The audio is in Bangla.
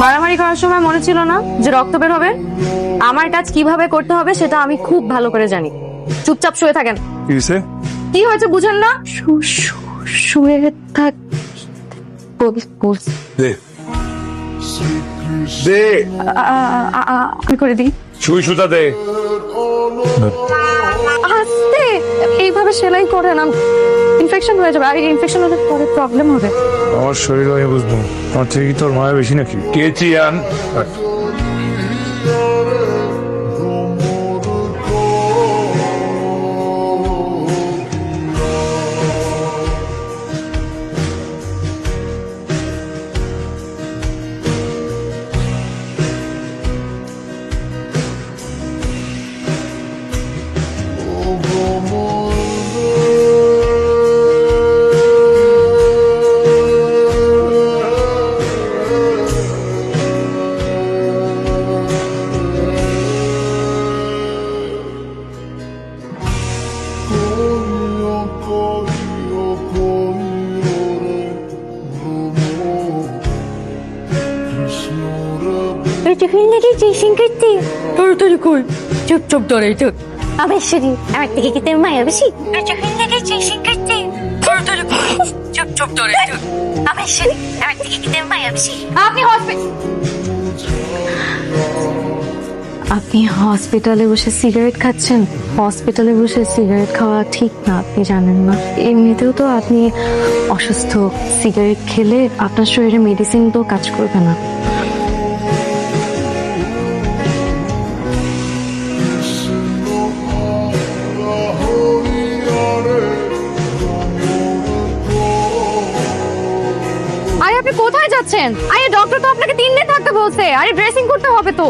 মারামারি করার সময় মনে ছিল না যে রক্ত বের হবে? আমার কাজ কিভাবে করতে হবে সেটা আমি খুব ভালো করে জানি। চুপচাপ শুয়ে থাকেন। কি হয়েছে? কি হয়েছে বুঝেন না? শুয়ে থাক। দে দে আমি করে দিই। সুই সুতা দে। আস্তে, এইভাবে সেলাই করে না, ইনফেকশন হয়ে যাবে। আর ইনফেকশন হলে পরে প্রবলেম হবে। আমার শরীর আমি বুঝবো, আমার থেকে কি তোর মায়া বেশি নাকি? কেচি আন। তাড়াতাড়ি কই, চুপ চুপ ধরে চুপ। আমার শরীর আমার থেকে কি তোর মায়া বেশি? তাড়াতাড়ি কই, চুপ চুপ ধরে চুপ। আমার শরীর আমার থেকে কি তোর মায়া বেশি? আপনি হসপিটালে বসে সিগারেট খাচ্ছেন। হসপিটালে বসে সিগারেট খাওয়া ঠিক না, আপনি জানেন না? এমনিতেও তো আপনি অসুস্থ, সিগারেট খেলে আপনার শরীরে মেডিসিন তো কাজ করবে না। আরে আপনি কোথায় যাচ্ছেন? আরে ডক্টর তো আপনাকে 3 দিন থাকতে বলছে। আরে ড্রেসিং করতে হবে তো।